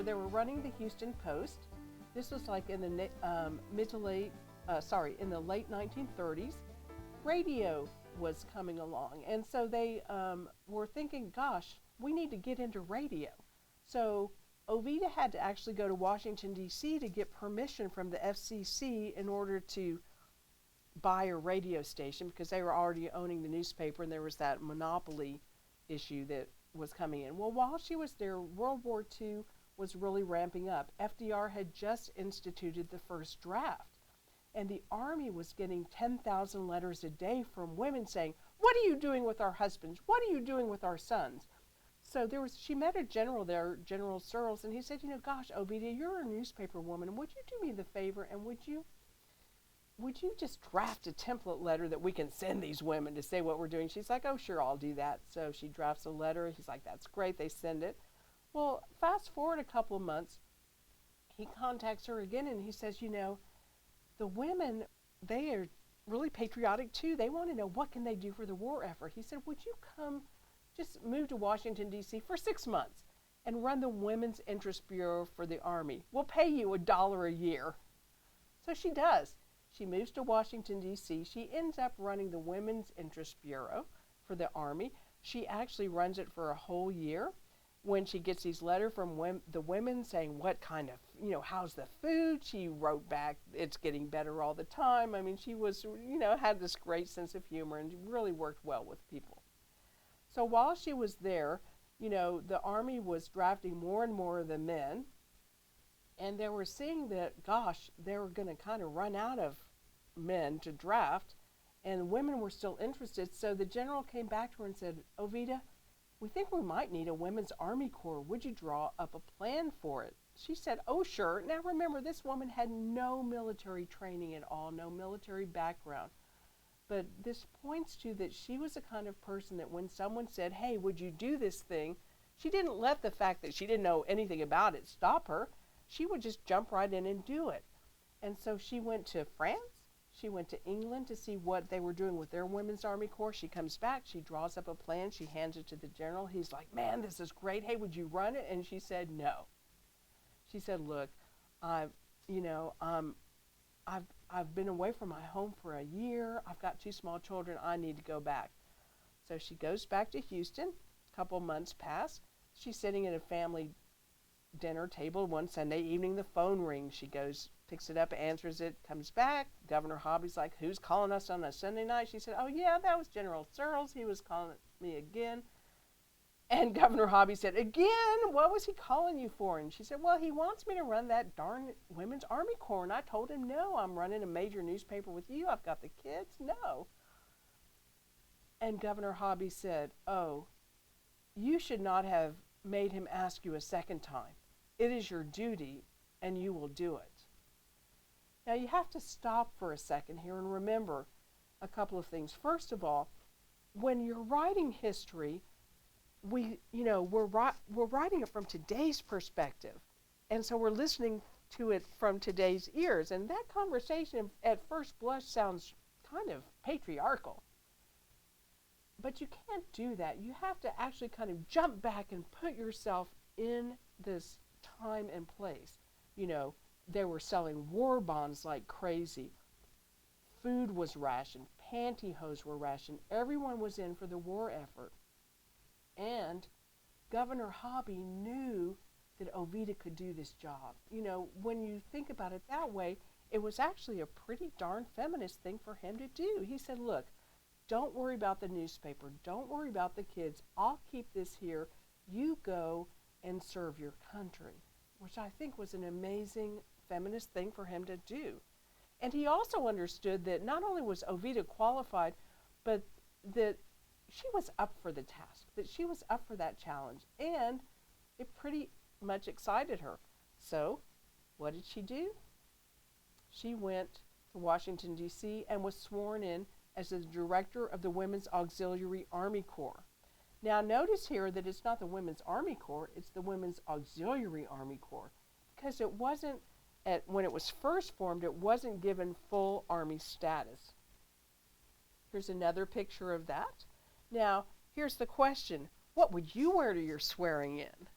they were running the Houston Post. This was like in the in the late 1930s. Radio was coming along, and so they were thinking, gosh, we need to get into radio. So Oveta had to actually go to Washington, D.C. to get permission from the FCC in order to buy a radio station, because they were already owning the newspaper and there was that monopoly issue that was coming in. Well, while she was there, World War II was really ramping up. FDR had just instituted the first draft, and the Army was getting 10,000 letters a day from women saying, what are you doing with our husbands? What are you doing with our sons? So she met a general there, General Searles, and he said, gosh, Oveta, you're a newspaper woman. Would you do me the favor, and would you just draft a template letter that we can send these women to say what we're doing? She's like, oh, sure, I'll do that. So she drafts a letter. He's like, that's great. They send it. Well, fast forward a couple of months, he contacts her again, and he says, the women, they are really patriotic too. They want to know, what can they do for the war effort? He said, would you just move to Washington, D.C. for 6 months and run the Women's Interest Bureau for the Army? We'll pay you $1 a year. So she does. She moves to Washington, D.C. She ends up running the Women's Interest Bureau for the Army. She actually runs it for a whole year. When she gets these letters from the women saying what kind of, how's the food, she wrote back, it's getting better all the time. I mean, she was, had this great sense of humor and really worked well with people. So while she was there, the Army was drafting more and more of the men, and they were seeing that, gosh, they were going to kind of run out of men to draft, and women were still interested. So the general came back to her and said, Oveta, we think we might need a women's Army Corps. Would you draw up a plan for it? She said, oh, sure. Now remember, this woman had no military training at all, no military background. But this points to that she was the kind of person that when someone said, hey, would you do this thing? She didn't let the fact that she didn't know anything about it stop her. She would just jump right in and do it. And so she went to France. She went to England to see what they were doing with their Women's Army Corps. She comes back. She draws up a plan. She hands it to the general. He's like, man, this is great. Hey, would you run it? And she said, no. She said, look, I've been away from my home for a year. I've got 2 small children. I need to go back. So she goes back to Houston. A couple months pass. She's sitting at a family dinner table one Sunday evening. The phone rings. She goes, picks it up, answers it, comes back. Governor Hobby's like, who's calling us on a Sunday night? She said, oh, yeah, that was General Searles. He was calling me again. And Governor Hobby said, again? What was he calling you for? And she said, well, he wants me to run that darn Women's Army Corps. And I told him, no, I'm running a major newspaper with you. I've got the kids. No. And Governor Hobby said, oh, you should not have made him ask you a second time. It is your duty, and you will do it. Now, you have to stop for a second here and remember a couple of things. First of all, when you're writing history, we're writing it from today's perspective. And so we're listening to it from today's ears. And that conversation at first blush sounds kind of patriarchal. But you can't do that. You have to actually kind of jump back and put yourself in this time and place. They were selling war bonds like crazy. Food was rationed. Pantyhose were rationed. Everyone was in for the war effort. And Governor Hobby knew that Oveta could do this job. When you think about it that way, it was actually a pretty darn feminist thing for him to do. He said, look, don't worry about the newspaper. Don't worry about the kids. I'll keep this here. You go and serve your country, which I think was an amazing feminist thing for him to do. And he also understood that not only was Oveta qualified, but that she was up for the task, that she was up for that challenge, and it pretty much excited her. So what did she do? She went to Washington, D.C. and was sworn in as the director of the Women's Auxiliary Army Corps. Now notice here that it's not the Women's Army Corps, it's the Women's Auxiliary Army Corps, because it wasn't, when it was first formed, it wasn't given full Army status. Here's another picture of that. Now, here's the question. What would you wear to your swearing in?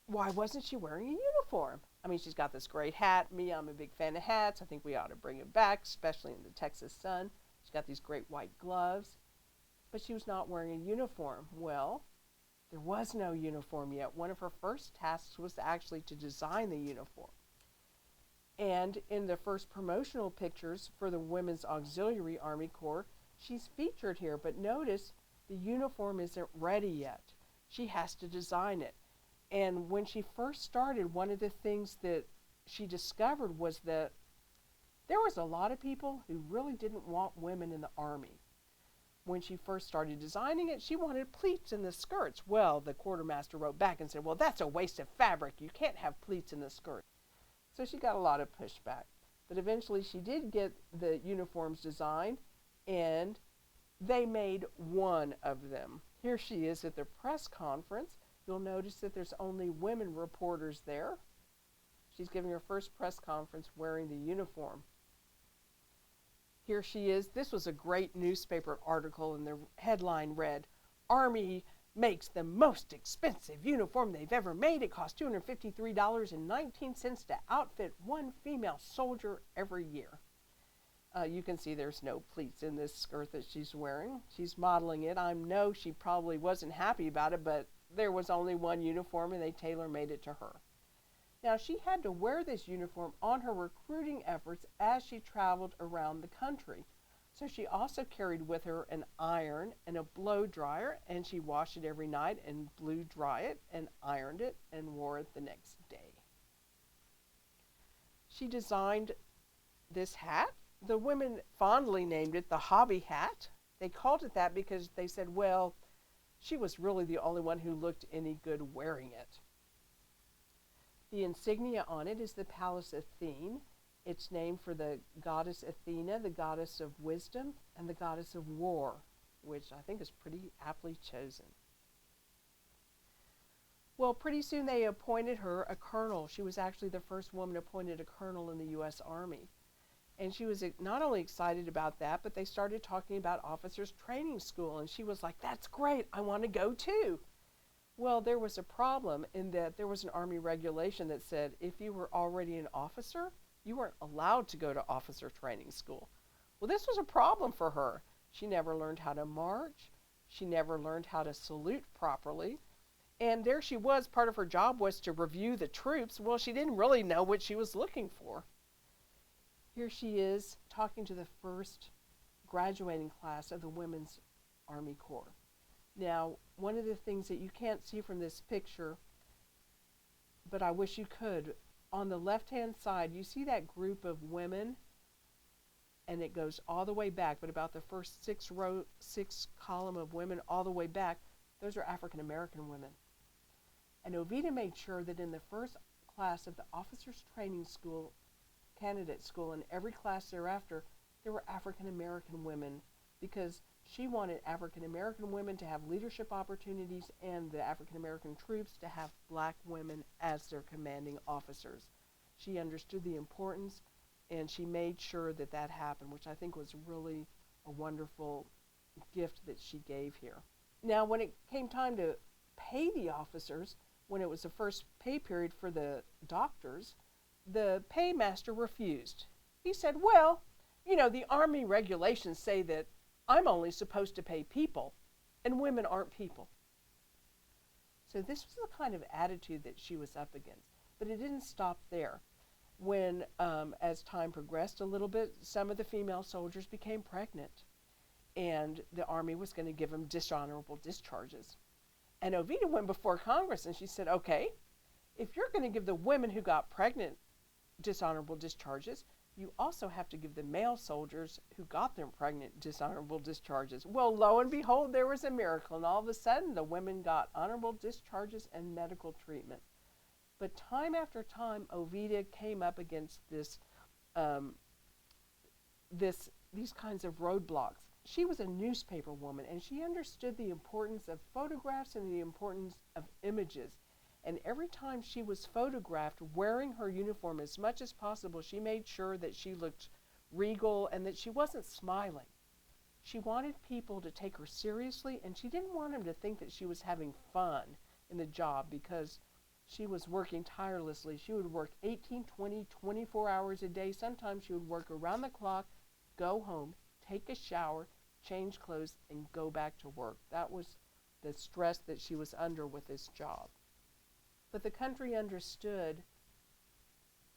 why wasn't she wearing a uniform? I mean, she's got this great hat. I'm a big fan of hats. I think we ought to bring it back, especially in the Texas sun. She's got these great white gloves, but she was not wearing a uniform. Well, there was no uniform yet. One of her first tasks was actually to design the uniform. And in the first promotional pictures for the Women's Auxiliary Army Corps, she's featured here, but notice the uniform isn't ready yet. She has to design it. And when she first started, one of the things that she discovered was that there was a lot of people who really didn't want women in the Army. When she first started designing it, she wanted pleats in the skirts. Well, the quartermaster wrote back and said, well, that's a waste of fabric. You can't have pleats in the skirt. So she got a lot of pushback. But eventually she did get the uniforms designed, and they made one of them. Here she is at the press conference. You'll notice that there's only women reporters there. She's giving her first press conference wearing the uniform. Here she is. This was a great newspaper article, and the headline read, Army makes the most expensive uniform they've ever made. It costs $253.19 to outfit one female soldier every year. You can see there's no pleats in this skirt that she's wearing. She's modeling it. I know she probably wasn't happy about it, but there was only one uniform, and they tailor-made it to her. Now, she had to wear this uniform on her recruiting efforts as she traveled around the country. So she also carried with her an iron and a blow dryer, and she washed it every night and blew dry it and ironed it and wore it the next day. She designed this hat. The women fondly named it the hobby hat. They called it that because they said, well, she was really the only one who looked any good wearing it. The insignia on it is the Pallas Athene. It's named for the goddess Athena, the goddess of wisdom, and the goddess of war, which I think is pretty aptly chosen. Well, pretty soon they appointed her a colonel. She was actually the first woman appointed a colonel in the U.S. Army. And she was not only excited about that, but they started talking about officers' training school. And she was like, that's great, I want to go too. Well, there was a problem in that there was an Army regulation that said if you were already an officer, you weren't allowed to go to officer training school. Well, this was a problem for her. She never learned how to march. She never learned how to salute properly. And there she was, part of her job was to review the troops. Well, she didn't really know what she was looking for. Here she is talking to the first graduating class of the Women's Army Corps. Now, one of the things that you can't see from this picture, but I wish you could, on the left-hand side, you see that group of women, and it goes all the way back, but about the first six column of women all the way back, those are African-American women. And Oveta made sure that in the first class of the Officers Training School, Candidate School, and every class thereafter, there were African-American women, because she wanted African-American women to have leadership opportunities and the African-American troops to have black women as their commanding officers. She understood the importance, and she made sure that that happened, which I think was really a wonderful gift that she gave here. Now, when it came time to pay the officers, when it was the first pay period for the doctors, the paymaster refused. He said, well, you know, the Army regulations say that I'm only supposed to pay people, and women aren't people. So this was the kind of attitude that she was up against. But it didn't stop there. When, as time progressed a little bit, some of the female soldiers became pregnant, and the Army was going to give them dishonorable discharges. And Oveta went before Congress, and she said, okay, if you're going to give the women who got pregnant dishonorable discharges, you also have to give the male soldiers who got them pregnant dishonorable discharges. Well, lo and behold, there was a miracle, and all of a sudden the women got honorable discharges and medical treatment. But time after time, Oveta came up against these kinds of roadblocks. She was a newspaper woman, and she understood the importance of photographs and the importance of images. And every time she was photographed wearing her uniform as much as possible, she made sure that she looked regal and that she wasn't smiling. She wanted people to take her seriously, and she didn't want them to think that she was having fun in the job, because she was working tirelessly. She would work 18, 20, 24 hours a day. Sometimes she would work around the clock, go home, take a shower, change clothes, and go back to work. That was the stress that she was under with this job. But the country understood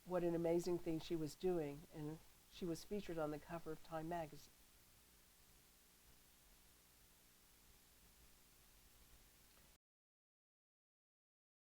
what an amazing thing she was doing, and she was featured on the cover of Time magazine.